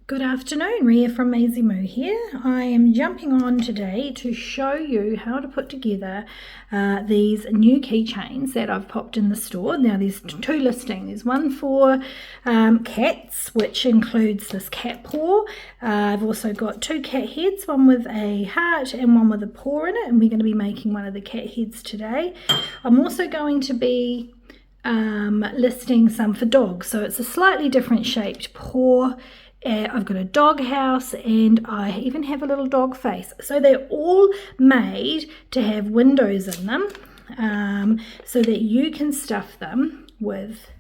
Good afternoon, Ria from Maisie Moo here. I am jumping on today to show you how to put together these new keychains that I've popped in the store. Now there's two listings. There's one for cats, which includes this cat paw. I've also got two cat heads, one with a heart and one with a paw in it, and we're going to be making one of the cat heads today. I'm also going to be listing some for dogs, so it's a slightly different shaped paw. I've got a dog house and I even have a little dog face. So they're all made to have windows in them so that you can stuff them with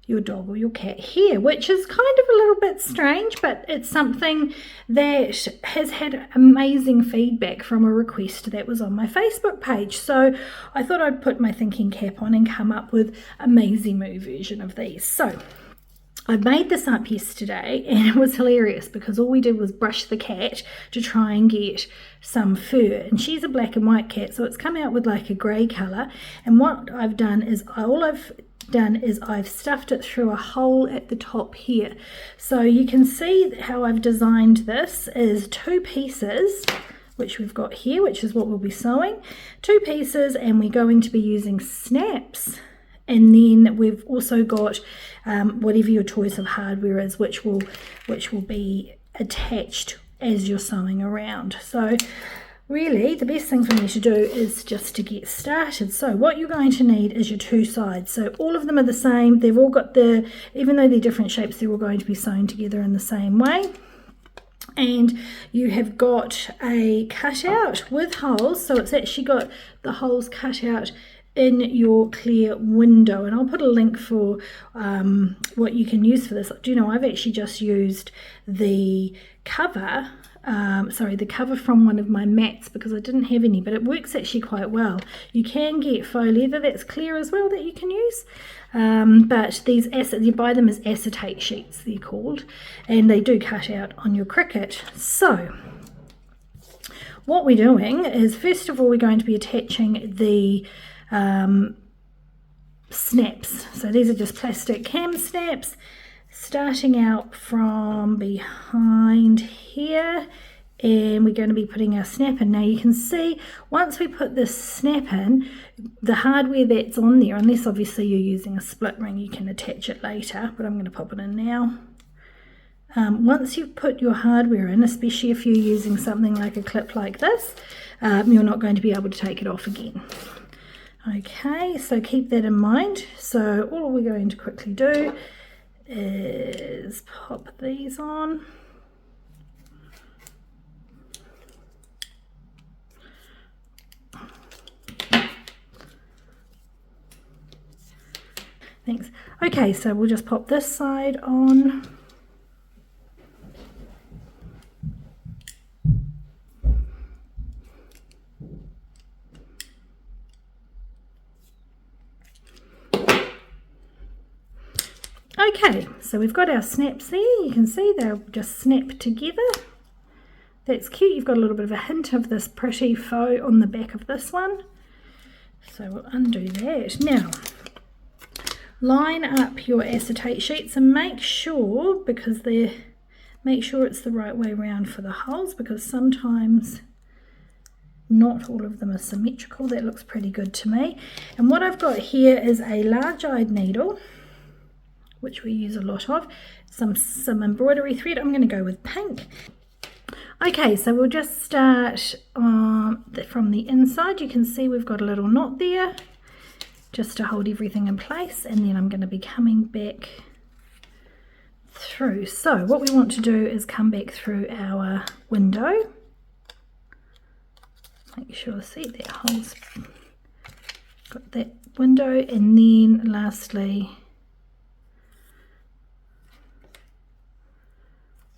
your dog or your cat here, which is kind of a little bit strange, but it's something that has had amazing feedback from a request that was on my Facebook page. So I thought I'd put my thinking cap on and come up with a Maisie Moo version of these. So I made this up yesterday and it was hilarious because all we did was brush the cat to try and get some fur, and she's a black and white cat, so it's come out with like a grey colour. And what I've done is I've stuffed it through a hole at the top here. So you can see how I've designed this is two pieces, which we've got here, which is what we'll be sewing, two pieces, and we're going to be using snaps. And then we've also got whatever your choice of hardware is, which will be attached as you're sewing around. So really the best thing for me to do is just to get started. So what you're going to need is your two sides. So all of them are the same. They've all got even though they're different shapes, they're all going to be sewn together in the same way. And you have got a cutout with holes, so it's actually got the holes cut out in your clear window, and I'll put a link for what you can use for this. Do you know, I've actually just used the cover the cover from one of my mats because I didn't have any, but it works actually quite well. You can get faux leather that's clear as well that you can use, but these you buy them as acetate sheets, they're called, and they do cut out on your Cricut. So what we're doing is, first of all, we're going to be attaching the snaps. So these are just plastic cam snaps, starting out from behind here, and we're going to be putting our snap in. Now you can see once we put this snap in, the hardware that's on there, unless obviously you're using a split ring, you can attach it later, but I'm going to pop it in now. Once you've put your hardware in, especially if you're using something like a clip like this, you're not going to be able to take it off again. Okay, so keep that in mind. So all we're going to quickly do is pop these on. Thanks. Okay, so we'll just pop this side on. Okay, so we've got our snaps there. You can see they'll just snap together. That's cute. You've got a little bit of a hint of this pretty faux on the back of this one. So we'll undo that. Now, line up your acetate sheets and make sure it's the right way around for the holes, because sometimes not all of them are symmetrical. That looks pretty good to me. And what I've got here is a large-eyed needle, which we use a lot of, some embroidery thread. I'm going to go with pink. Okay, so we'll just start from the inside. You can see we've got a little knot there just to hold everything in place, and then I'm going to be coming back through. So what we want to do is come back through our window. Make sure, see, that hole's got that window, and then lastly,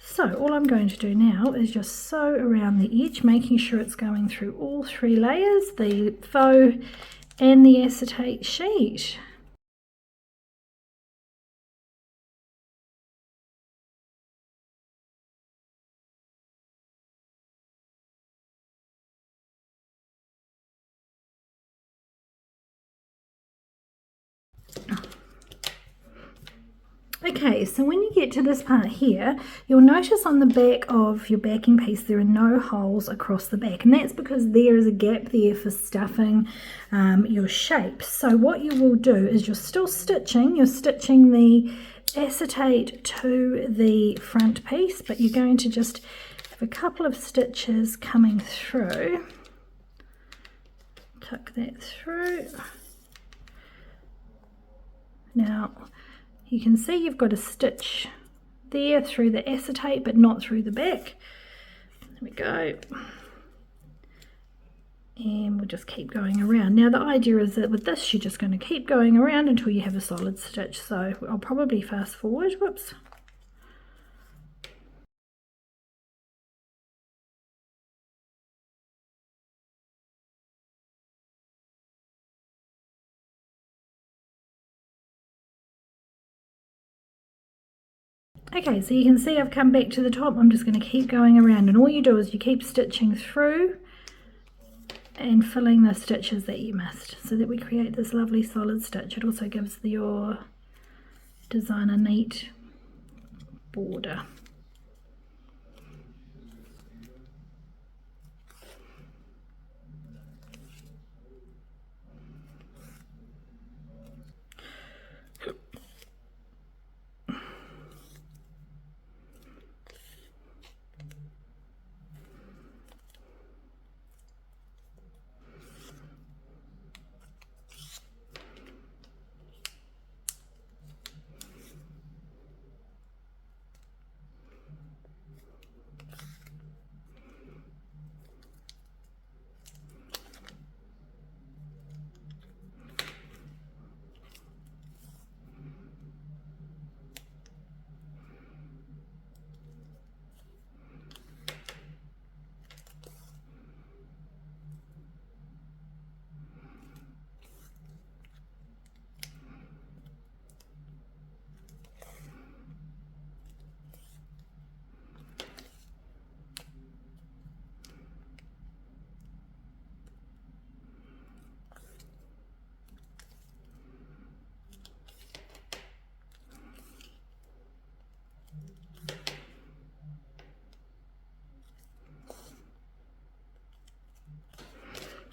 so all I'm going to do now is just sew around the edge, making sure it's going through all three layers, the faux and the acetate sheet. Okay, so when you get to this part here, you'll notice on the back of your backing piece there are no holes across the back, and that's because there is a gap there for stuffing your shape. So what you will do is you're stitching the acetate to the front piece, but you're going to just have a couple of stitches coming through. Tuck that through. Now, you can see you've got a stitch there through the acetate, but not through the back. There we go. And we'll just keep going around. Now the idea is that with this, you're just going to keep going around until you have a solid stitch. So I'll probably fast forward. Whoops. Okay, so you can see I've come back to the top. I'm just going to keep going around, and all you do is you keep stitching through and filling the stitches that you missed so that we create this lovely solid stitch. It also gives your design a neat border.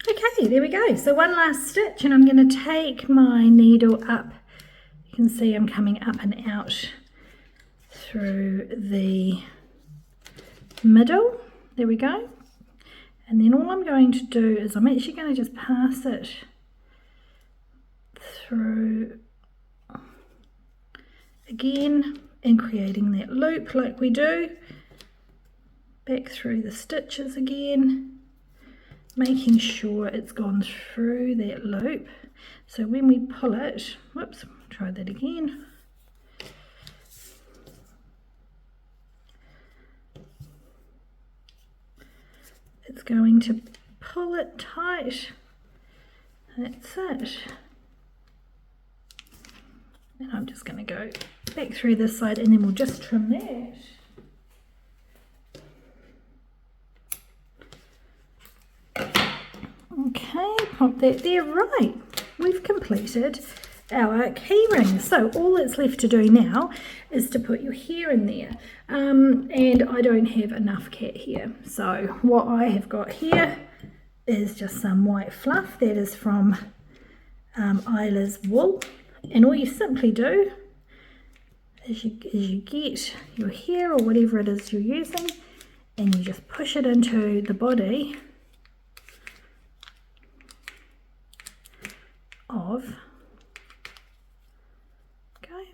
Okay, there we go. So one last stitch, and I'm going to take my needle up. You can see I'm coming up and out through the middle. There we go. And then all I'm going to do is I'm actually going to just pass it through again and creating that loop like we do. Back through the stitches again, making sure it's gone through that loop. So when we pull it, whoops, try that again. It's going to pull it tight. That's it. And I'm just going to go back through this side, and then we'll just trim that. Okay, pop that there. Right, we've completed our key ring. So all that's left to do now is to put your hair in there. And I don't have enough cat hair. So what I have got here is just some white fluff that is from Isla's wool. And all you simply do is you get your hair or whatever it is you're using, and you just push it into the body of, okay,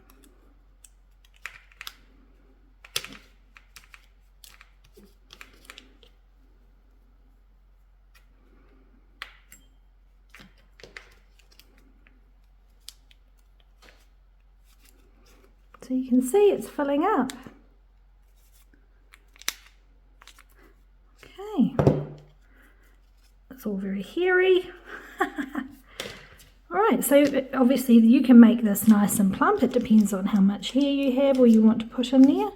so you can see it's filling up. Okay, it's all very hairy. Alright, so obviously you can make this nice and plump. It depends on how much hair you have or you want to put in there.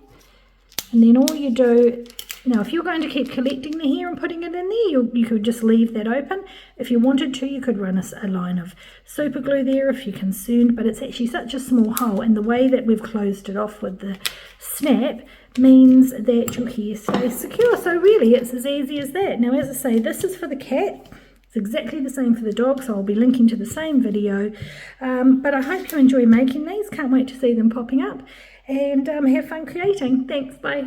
And then all you do Now, if you're going to keep collecting the hair and putting it in there, you could just leave that open. If you wanted to, you could run a line of super glue there if you're concerned, but it's actually such a small hole, and the way that we've closed it off with the snap means that your hair stays secure. So really, it's as easy as that. Now, as I say, this is for the cat. It's exactly the same for the dog, so I'll be linking to the same video. But I hope you enjoy making these. Can't wait to see them popping up, and have fun creating. Thanks, bye.